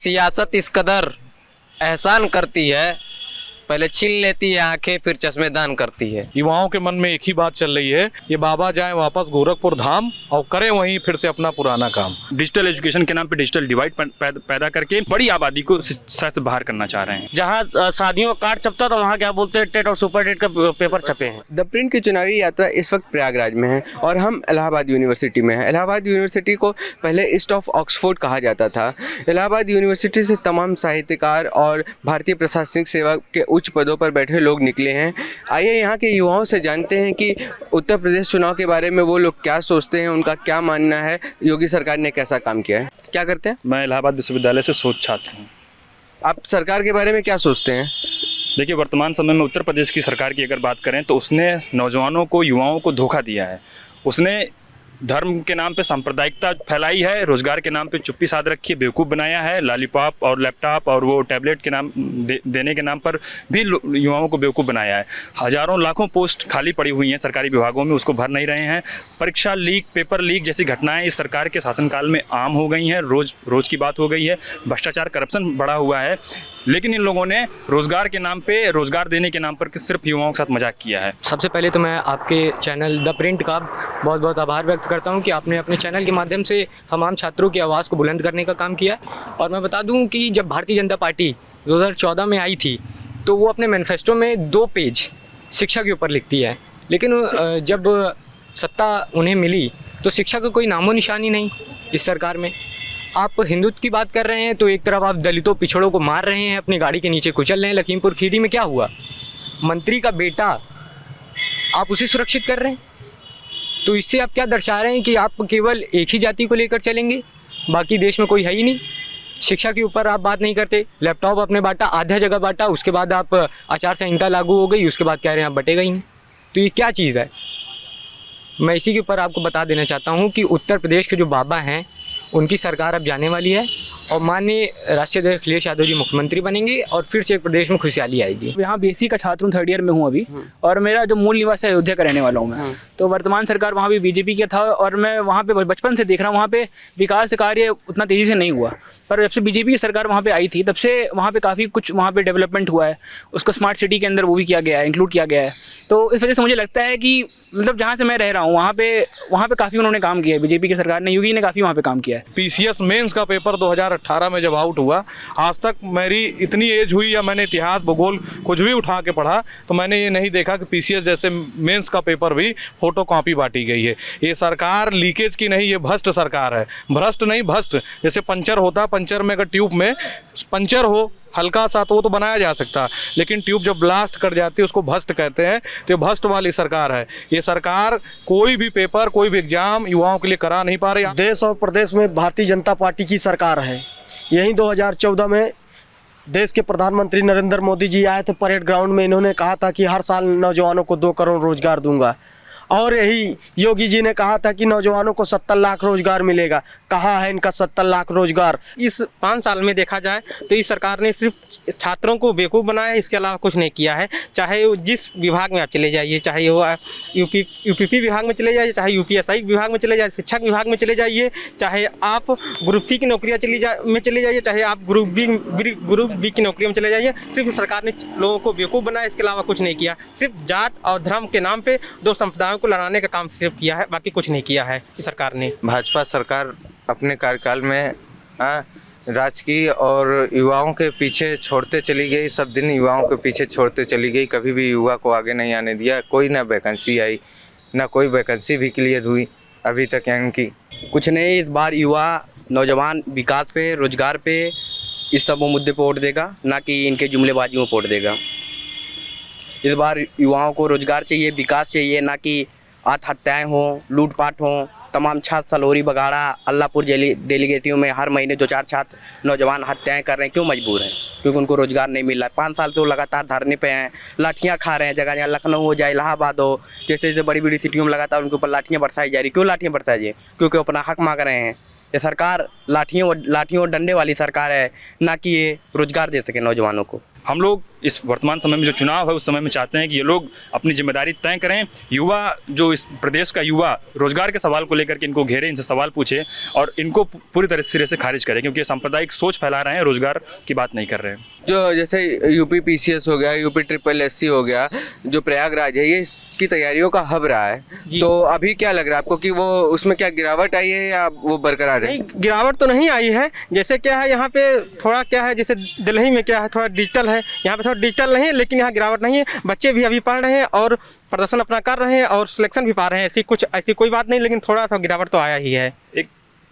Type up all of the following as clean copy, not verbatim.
सियासत इस कदर एहसान करती है, पहले छीन लेती है आंखें फिर चश्मे दान करती है। युवाओं के मन में एक ही बात चल रही है, ये बाबा जाएं वापस गोरखपुर धाम और करें वहीं फिर से अपना पुराना काम। डिजिटल एजुकेशन के नाम पे डिजिटल डिवाइड पैदा करके बड़ी आबादी को शिक्षा से बाहर करना चाह रहे हैं। जहाँ शादियों का कार्ड छपता था वहाँ क्या बोलते हैं टेट और सुपर टेट का पेपर छपे हैं। द प्रिंट की चुनावी यात्रा इस वक्त प्रयागराज में है और हम इलाहाबाद यूनिवर्सिटी में हैं। इलाहाबाद यूनिवर्सिटी को पहले ईस्ट ऑफ ऑक्सफोर्ड कहा जाता था। इलाहाबाद यूनिवर्सिटी से तमाम साहित्यकार और भारतीय प्रशासनिक सेवा के उच्च पदों पर बैठे लोग निकले हैं। आइए यहाँ के युवाओं से जानते हैं कि उत्तर प्रदेश चुनाव के बारे में वो लोग क्या सोचते हैं, उनका क्या मानना है, योगी सरकार ने कैसा काम किया है। क्या करते हैं? मैं इलाहाबाद विश्वविद्यालय से शोध छात्र हूँ। आप सरकार के बारे में क्या सोचते हैं? देखिए, वर्तमान समय में उत्तर प्रदेश की सरकार की अगर बात करें तो उसने नौजवानों को, युवाओं को धोखा दिया है। उसने धर्म के नाम पे सांप्रदायिकता फैलाई है, रोजगार के नाम पे चुप्पी साध रखी है, बेवकूफ़ बनाया है। लॉलीपॉप और लैपटॉप और वो टैबलेट के नाम देने के नाम पर भी युवाओं को बेवकूफ़ बनाया है। हज़ारों लाखों पोस्ट खाली पड़ी हुई हैं सरकारी विभागों में, उसको भर नहीं रहे हैं। परीक्षा लीक, पेपर लीक जैसी घटनाएं इस सरकार के शासनकाल में आम हो गई हैं, रोज़ की बात हो गई है। भ्रष्टाचार, करप्शन बढ़ा हुआ है, लेकिन इन लोगों ने रोज़गार के नाम पे, रोज़गार देने के नाम पर सिर्फ युवाओं के साथ मजाक किया है। सबसे पहले तो मैं आपके चैनल द प्रिंट का बहुत बहुत आभार व्यक्त करता हूं कि आपने अपने चैनल के माध्यम से तमाम छात्रों की आवाज़ को बुलंद करने का काम किया। और मैं बता दूं कि जब भारतीय जनता पार्टी 2014 में आई थी तो वो अपने मैनिफेस्टो में 2 पेज शिक्षा के ऊपर लिखती है, लेकिन जब सत्ता उन्हें मिली तो शिक्षा का कोई नामो निशानी नहीं इस सरकार में। आप हिंदुत्व की बात कर रहे हैं तो एक तरफ आप दलितों, पिछड़ों को मार रहे हैं, अपनी गाड़ी के नीचे कुचल रहे हैं। लखीमपुर खीरी में क्या हुआ? मंत्री का बेटा, आप उसे सुरक्षित कर रहे हैं। तो इससे आप क्या दर्शा रहे हैं कि आप केवल एक ही जाति को लेकर चलेंगे, बाकी देश में कोई है ही नहीं। शिक्षा के ऊपर आप बात नहीं करते। लैपटॉप आपने बांटा, आधा जगह बांटा, उसके बाद आप आचार संहिता लागू हो गई, उसके बाद कह रहे हैं आप बटेगा ही नहीं। तो ये क्या चीज़ है? मैं इसी के ऊपर आपको बता देना चाहता हूँ कि उत्तर प्रदेश के जो बाबा हैं उनकी सरकार अब जाने वाली है और माननीय राष्ट्रीय अध्यक्ष अखिलेश यादव जी मुख्यमंत्री बनेंगे और फिर से एक प्रदेश में खुशहाली आएगी। यहाँ बीएससी का छात्र हूँ, 3rd ईयर में हूँ अभी, और मेरा जो मूल निवास है अयोध्या का रहने वाला हूँ मैं। तो वर्तमान सरकार वहाँ भी बीजेपी का था और मैं वहाँ पे बचपन से देख रहा हूँ, वहाँ पे विकास कार्य उतना तेज़ी से नहीं हुआ। पर जब से बीजेपी की सरकार वहाँ पे आई थी तब से वहाँ पे काफ़ी कुछ वहाँ पे डेवलपमेंट हुआ है। उसको स्मार्ट सिटी के अंदर वो भी किया गया है, इंक्लूड किया गया है। तो इस वजह से मुझे लगता है कि मतलब जहाँ से मैं रह रहा हूँ वहाँ पे काफ़ी उन्होंने काम किया है, बीजेपी की सरकार ने, योगी ने काफ़ी वहाँ पे काम किया है। पीसीएस मेंस का पेपर 2018 में जब आउट हुआ, आज तक मेरी इतनी एज हुई या मैंने इतिहास, भूगोल कुछ भी उठा के पढ़ा तो मैंने ये नहीं देखा कि पीसीएस जैसे मेंस का पेपर भी फोटो कॉपी बांटी गई है। ये सरकार लीकेज की नहीं, ये भ्रष्ट सरकार है। भ्रष्ट नहीं, भ्रष्ट। जैसे पंचर होता, पंचर में अगर ट्यूब में पंचर हो हल्का सा तो वो तो बनाया जा सकता, लेकिन ट्यूब जब ब्लास्ट कर जाती है उसको भ्रष्ट कहते हैं। तो ये भ्रष्ट वाली सरकार है। ये सरकार कोई भी पेपर, कोई भी एग्जाम युवाओं के लिए करा नहीं पा रही। देश और प्रदेश में भारतीय जनता पार्टी की सरकार है। यही 2014 में देश के प्रधानमंत्री नरेंद्र मोदी जी आए थे परेड ग्राउंड में, इन्होंने कहा था कि हर साल नौजवानों को 2 करोड़ रोजगार दूंगा। और यही योगी जी ने कहा था कि नौजवानों को 70 लाख रोजगार मिलेगा। कहाँ है इनका 70 लाख रोजगार? इस 5 साल में देखा जाए तो इस सरकार ने सिर्फ छात्रों को बेवकूफ़ बनाया, इसके अलावा कुछ नहीं किया है। चाहे वो जिस विभाग में आप चले जाइए, चाहे वो यूपीपी विभाग में चले जाइए, चाहे यूपीएसआई विभाग में चले जाइए, शिक्षक विभाग में चले जाइए, चाहे आप ग्रुप सी की नौकरियाँ चले जाइए, चाहे आप ग्रुप बी की नौकरियों में चले जाइए। सिर्फ सरकार ने लोगों को बेवकूफ़ बनाया, इसके अलावा कुछ नहीं किया। सिर्फ जात और धर्म के नाम पर 2 संप्रदायों को लड़ाने का काम सिर्फ किया है, बाकी कुछ नहीं किया है इस सरकार ने। भाजपा सरकार अपने कार्यकाल में राज की और युवाओं के पीछे छोड़ते चली गई, सब दिन युवाओं के पीछे छोड़ते चली गई। कभी भी युवा को आगे नहीं आने दिया। कोई ना वैकेंसी आई, ना कोई वैकेंसी भी क्लियर हुई अभी तक। इनकी कुछ नहीं, इस बार युवा, नौजवान विकास पे, रोजगार पे, इस सब मुद्दे पे वोट देगा, ना कि इनके जुमलेबाजियों पे वोट देगा। इस बार युवाओं को रोजगार चाहिए, विकास चाहिए, ना कि आत्महत्याएँ हों, लूटपाट हों। तमाम छात्र सलोरी, बगाड़ा, अल्लाहपुर डेलीगेटियों में हर महीने 2-4 छात्र नौजवान हत्याएं कर रहे हैं। क्यों मजबूर हैं? क्योंकि उनको रोजगार नहीं मिल रहा है। 5 साल से वो लगातार धरने पे हैं, लाठियां खा रहे हैं। जगह जगह लखनऊ हो जाए, इलाहाबाद हो, जैसे जैसे बड़ी बड़ी सिटियों में लगातार उनके ऊपर लाठियां बरसाई जा रही। क्यों लाठियां बरसाई जा रही? क्योंकि अपना हक मांग रहे हैं। ये सरकार लाठियों और डंडे वाली सरकार है, ना कि ये रोजगार दे सके नौजवानों को। हम लोग इस वर्तमान समय में जो चुनाव है उस समय में चाहते हैं कि ये लोग अपनी जिम्मेदारी तय करें, युवा जो इस प्रदेश का युवा रोजगार के सवाल को लेकर के इनको घेरे, इनसे सवाल पूछे और इनको पूरी तरह सिरे से खारिज करें, क्योंकि ये सांप्रदायिक सोच फैला रहे हैं, रोजगार की बात नहीं कर रहे हैं। जो जैसे यूपी पीसीएस हो गया, यूपी ट्रिपल एससी हो गया, जो प्रयागराज है ये इसकी तैयारियों का हब रहा है, तो अभी क्या लग रहा है आपको कि वो उसमें क्या गिरावट आई है या वो बरकरार है? नहीं, गिरावट तो नहीं आई है। जैसे क्या है यहाँ पे थोड़ा क्या है, जैसे दिल्ली में क्या है थोड़ा डिजिटल है, यहाँ पे थोड़ा डिजिटल नहीं है, लेकिन यहाँ गिरावट नहीं है। बच्चे भी अभी पढ़ रहे हैं और प्रदर्शन अपना कर रहे हैं और सिलेक्शन भी पा रहे हैं। ऐसी कोई बात नहीं, लेकिन थोड़ा सा गिरावट तो आया ही है।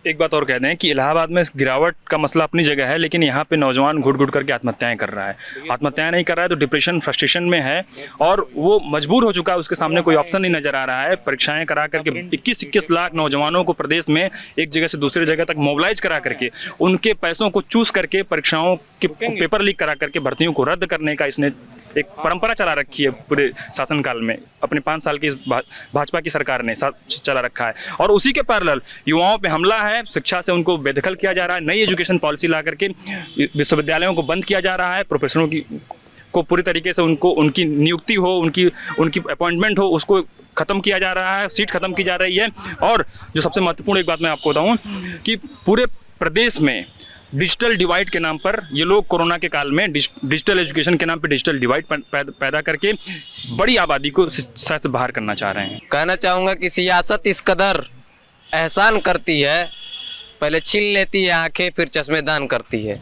एक बात और कह दें कि इलाहाबाद में गिरावट का मसला अपनी जगह है, लेकिन यहाँ पे नौजवान घुट घुट करके आत्महत्याएं कर रहा है। आत्महत्याएं नहीं कर रहा है तो डिप्रेशन फ्रस्ट्रेशन में है और वो मजबूर हो चुका है, उसके सामने कोई ऑप्शन नहीं नजर आ रहा है। परीक्षाएं करा करके 21-21 लाख नौजवानों को प्रदेश में एक जगह से दूसरी जगह तक मोबिलाइज करा करके उनके पैसों को चूज करके परीक्षाओं के पेपर लीक करा करके भर्तियों को रद्द करने का इसने एक परंपरा चला रखी है पूरे शासनकाल में। अपने 5 साल की भाजपा की सरकार ने चला रखा है और उसी के पैरेलल युवाओं पे हमला है, शिक्षा से उनको बेदखल किया जा रहा है, नई एजुकेशन पॉलिसी ला करके विश्वविद्यालयों को बंद किया जा रहा है, प्रोफेसरों को पूरी तरीके से उनकी नियुक्ति हो, उनकी अपॉइंटमेंट हो, उसको ख़त्म किया जा रहा है, सीट ख़त्म की जा रही है। और जो सबसे महत्वपूर्ण एक बात मैं आपको बताऊँ कि पूरे प्रदेश में डिजिटल डिवाइड के नाम पर ये लोग कोरोना के काल में डिजिटल एजुकेशन के नाम पर डिजिटल डिवाइड पैदा करके बड़ी आबादी को शिक्षा से बाहर करना चाह रहे हैं। कहना चाहूँगा कि सियासत इस कदर एहसान करती है, पहले छीन लेती है आंखें फिर चश्मेदान करती है।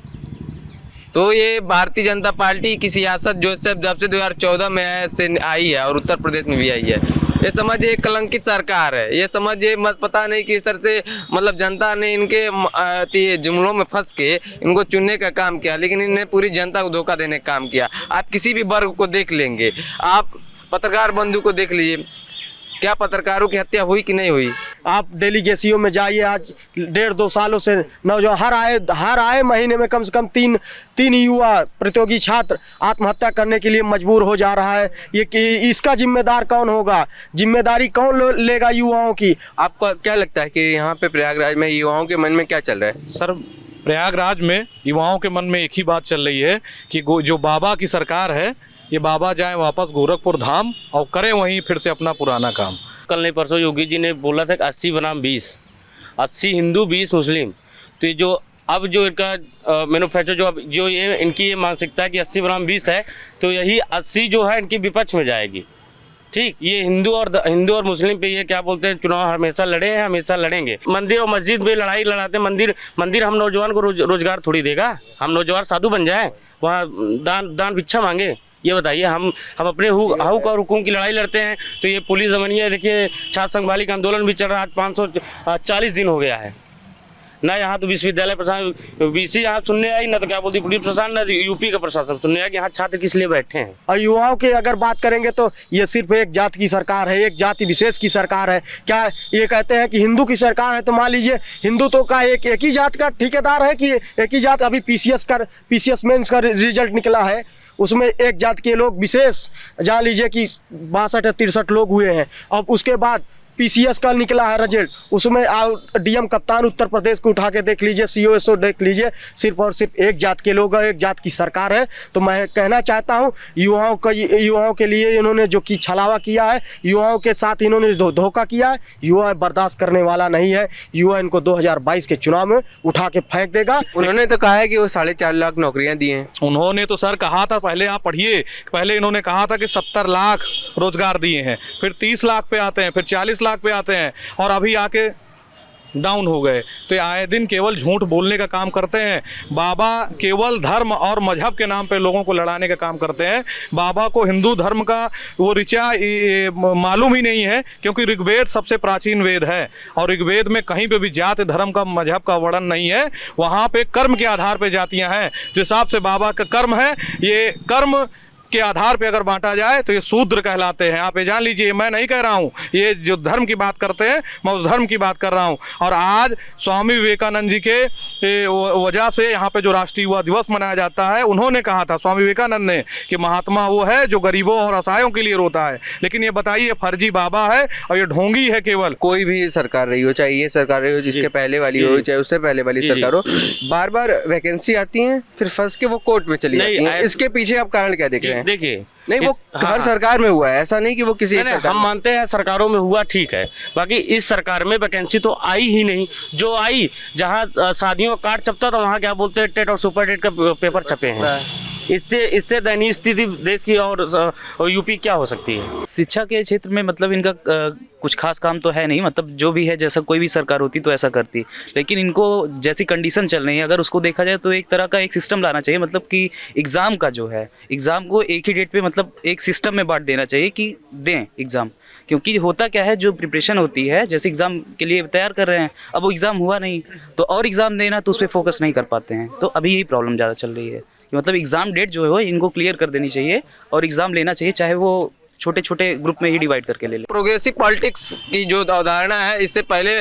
तो ये भारतीय जनता पार्टी की सियासत जो जब से 2014 में से आई है और उत्तर प्रदेश में भी आई है, ये एक कलंकित सरकार है। ये मत पता नहीं किस तरह से मतलब जनता ने इनके जुमलों में फंस के इनको चुनने का काम किया, लेकिन इन्हें पूरी जनता को धोखा देने का काम किया। आप किसी भी वर्ग को देख लेंगे, आप पत्रकार बंधु को देख लीजिए, क्या पत्रकारों की हत्या हुई कि नहीं हुई? आप डेलीगेसियों में जाइए, आज 1.5-2 सालों से नौजवान हर आए महीने में कम से कम तीन युवा प्रतियोगी छात्र आत्महत्या करने के लिए मजबूर हो जा रहा है। ये कि इसका जिम्मेदार कौन होगा? जिम्मेदारी कौन लेगा युवाओं की? आपको क्या लगता है कि यहाँ पे प्रयागराज में युवाओं के मन में क्या चल रहा है? सर, प्रयागराज में युवाओं के मन में एक ही बात चल रही है कि जो बाबा की सरकार है, ये बाबा जाएं वापस गोरखपुर धाम और करें वहीं फिर से अपना पुराना काम। कल नहीं परसों योगी जी ने बोला था कि 80 बनाम 20, 80 हिंदू 20 मुस्लिम। तो ये जो अब जो इनका मैन्युफैक्चर जो ये इनकी ये मानसिकता है कि 80 बनाम 20 है, तो यही 80 जो है इनकी विपक्ष में जाएगी। ठीक, ये हिंदू और मुस्लिम पे ये क्या बोलते हैं, चुनाव हमेशा लड़े हैं, हमेशा लड़ेंगे। मंदिर और मस्जिद में लड़ाई लड़ाते हैं। मंदिर हम नौजवान को रोजगार थोड़ी देगा? हम नौजवान साधु बन जाएं, वहाँ दान भिक्षा मांगे? ये बताइए, हम अपने हक और हुकूम की लड़ाई लड़ते हैं। तो ये पुलिस जमानिया देखिए, छात्र संघवाली का आंदोलन भी चल रहा है, आज 540 दिन हो गया है ना। यहाँ तो विश्वविद्यालय प्रशासन बीसी यहाँ सुनने आई ना, तो क्या बोलती पुलिस प्रशासन ना यूपी का प्रशासन सुनने आया कि यहाँ छात्र किस लिए बैठे हैं। और युवाओं की अगर बात करेंगे तो ये सिर्फ एक जात की सरकार है, एक जाति विशेष की सरकार है। क्या ये कहते हैं कि हिंदू की सरकार है, तो मान लीजिए हिंदुत्व का एक ही जात का ठेकेदार है कि एक ही जात? अभी पीसीएस मेंस का रिजल्ट निकला है, उसमें एक जात के लोग विशेष जान लीजिए कि 62 या 63 लोग हुए हैं। और उसके बाद पीसीएस का निकला है रिजल्ट, उसमें डीएम कप्तान उत्तर प्रदेश को उठा के देख लीजिए, सीओएसओ देख लीजिए, सिर्फ और सिर्फ एक जात के लोग हैं, एक जात की सरकार है। तो मैं कहना चाहता हूं युवाओं के लिए इन्होंने जो कि छलावा किया है, युवाओं के साथ इन्होंने धोखा किया है, युवा बर्दाश्त करने वाला नहीं है। युवा इनको 2022 के चुनाव में उठा के फेंक देगा। उन्होंने तो कहा है कि वो 4.5 लाख नौकरियां दी हैं। उन्होंने तो सर कहा था, पहले आप पढ़िए, पहले इन्होंने कहा था कि 70 लाख रोजगार दिए हैं, फिर 30 लाख पे आते हैं, फिर 40 लाख पे आते हैं, और अभी आके डाउन हो गए। तो आए दिन केवल झूठ बोलने का काम करते हैं। बाबा केवल धर्म और मजहब के नाम पे लोगों को लड़ाने का काम करते हैं। बाबा को हिंदू धर्म का वो ऋचा मालूम ही नहीं है, क्योंकि ऋग्वेद सबसे प्राचीन वेद है और ऋग्वेद में कहीं पे भी जात धर्म का मजहब का वर्णन नहीं है। वहाँ पे कर्म के आधार पे जातियाँ हैं। जिस हिसाब से बाबा का कर्म है, ये कर्म के आधार पे अगर बांटा जाए तो ये शूद्र कहलाते हैं। आप ये जान लीजिए, मैं नहीं कह रहा हूँ, ये जो धर्म की बात करते हैं मैं उस धर्म की बात कर रहा हूँ। और आज स्वामी विवेकानंद जी के वजह से यहाँ पे जो राष्ट्रीय युवा दिवस मनाया जाता है, उन्होंने कहा था स्वामी विवेकानंद ने कि महात्मा वो है जो गरीबों और असहायों के लिए रोता है। लेकिन ये बताइए, फर्जी बाबा है और ये ढोंगी है केवल। कोई भी सरकार रही हो, चाहे ये सरकार रही हो, जिसके पहले वाली हो, चाहे उससे पहले वाली सरकार हो, बार बार वैकेंसी आती है, फिर फंस के वो कोर्ट में चली जाती है। इसके पीछे आप कारण क्या देख रहे हैं? देखिए, नहीं, वो हर सरकार में हुआ है, ऐसा नहीं कि वो किसी एक सरकार हम मानते हैं सरकारों में हुआ, ठीक है। बाकी इस सरकार में वैकेंसी तो आई ही नहीं। जो आई, जहां शादियों का कार्ड छपता था वहां क्या बोलते हैं, टेट और सुपर टेट का पेपर छपे हैं। इससे दयनीय स्थिति देश की और यूपी क्या हो सकती है? शिक्षा के क्षेत्र में मतलब इनका कुछ खास काम तो है नहीं, मतलब जो भी है, जैसा कोई भी सरकार होती तो ऐसा करती। लेकिन इनको जैसी कंडीशन चल रही है, अगर उसको देखा जाए तो एक तरह का एक सिस्टम लाना चाहिए, मतलब कि एग्ज़ाम का जो है, एग्ज़ाम को एक ही डेट पे मतलब एक सिस्टम में बांट देना चाहिए कि दें एग्ज़ाम। क्योंकि होता क्या है, जो प्रिपरेशन होती है, जैसे एग्ज़ाम के लिए तैयार कर रहे हैं, अब वो एग्ज़ाम हुआ नहीं तो और एग्ज़ाम देना, तो उस पर फोकस नहीं कर पाते हैं। तो अभी यही प्रॉब्लम ज़्यादा चल रही है कि मतलब एग्ज़ाम डेट जो है इनको क्लियर कर देनी चाहिए और एग्ज़ाम लेना चाहिए, चाहे वो छोटे छोटे ग्रुप में ही डिवाइड करके ले लें। प्रोग्रेसिव पॉलिटिक्स की जो अवधारणा है, इससे पहले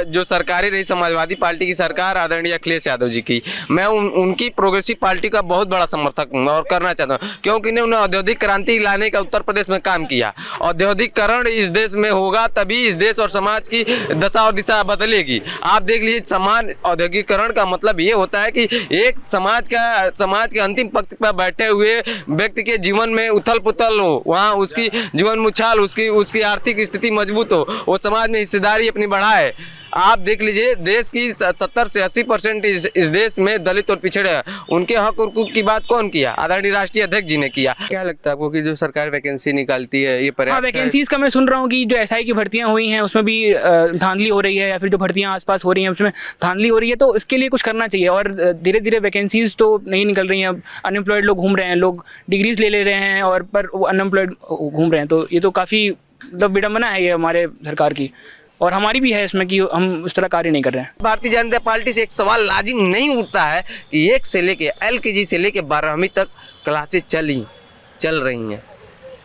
जो सरकारें रही समाजवादी पार्टी की सरकार आदरणीय अखिलेश यादव जी की, मैं उनकी प्रोग्रेसिव पार्टी का बहुत बड़ा समर्थक हूँ और करना चाहता हूँ, क्योंकि उन्होंने औद्योगिक क्रांति लाने का उत्तर प्रदेश में काम किया। औद्योगिकरण इस देश में होगा तभी इस देश और समाज की दशा और दिशा बदलेगी। आप देख लीजिए, समान औद्योगिकरण का मतलब ये होता है कि एक समाज के अंतिम पंक्ति पर बैठे हुए व्यक्ति के जीवन में उथल पुथल हो, वहाँ उसकी जीवन मुछाल, उसकी आर्थिक स्थिति मजबूत हो, वो समाज में हिस्सेदारी अपनी बढ़ाए। आप देख लीजिए, देश की 70 से 80% इस देश में दलित और पिछड़े हैं। उनके हक और हुकूक की बात कौन किया? आदरणीय राष्ट्रीय अध्यक्ष जी ने किया। क्या लगता है आपको कि जो सरकार वैकेंसी निकालती है, ये पर्याप्त है? वैकेंसीज का मैं सुन रहा हूँ कि जो एसआई की भर्तियां हुई हैं उसमें भी धांधली हो रही है, या फिर जो भर्तियां आसपास हो रही हैं उसमें धांधली हो रही है, तो इसके लिए कुछ करना चाहिए। और धीरे धीरे वैकेंसीज तो नहीं निकल रही हैं, अब अनएम्प्लॉयड लोग घूम रहे हैं, लोग डिग्रीज ले रहे हैं और पर वो अनएम्प्लॉयड घूम रहे हैं। तो ये तो काफ़ी मतलब विडम्बना है ये हमारे सरकार की, और हमारी भी है इसमें कि हम उस तरह कार्य नहीं कर रहे हैं। भारतीय जनता पार्टी से एक सवाल लाजिम नहीं उठता है कि 1 से लेके LKG से लेके 12वीं तक क्लासेस चल रही हैं,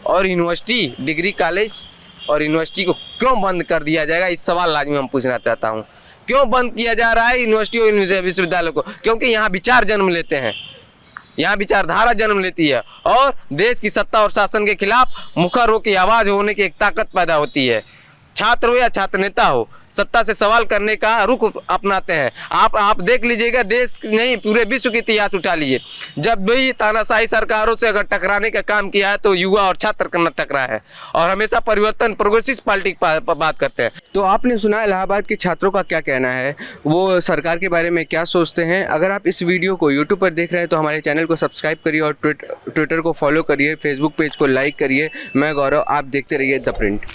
और यूनिवर्सिटी, डिग्री कॉलेज और यूनिवर्सिटी को क्यों बंद कर दिया जाएगा? इस सवाल लाजिम हम पूछना चाहता हूँ। क्यों बंद किया जा रहा है यूनिवर्सिटी और विश्वविद्यालय को? क्योंकि यहाँ विचार जन्म लेते हैं, यहाँ विचारधारा जन्म लेती है, और देश की सत्ता और शासन के खिलाफ मुखर होकर आवाज होने की एक ताकत पैदा होती है। छात्र हो या छात्र नेता हो, सत्ता से सवाल करने का रुख अपनाते हैं। आप देख लीजिएगा, देश नहीं पूरे विश्व की इतिहास उठा लीजिए, जब भी तानाशाही सरकारों से अगर टकराने का काम किया है तो युवा और छात्र करना टकरा है, और हमेशा परिवर्तन प्रोग्रेसिव पार्टी की बात करते हैं। तो आपने सुना इलाहाबाद के छात्रों का क्या कहना है, वो सरकार के बारे में क्या सोचते हैं। अगर आप इस वीडियो को यूट्यूब पर देख रहे हैं तो हमारे चैनल को सब्सक्राइब करिए और ट्विटर को फॉलो करिए, फेसबुक पेज को लाइक करिए। मैं गौरव, आप देखते रहिए द प्रिंट।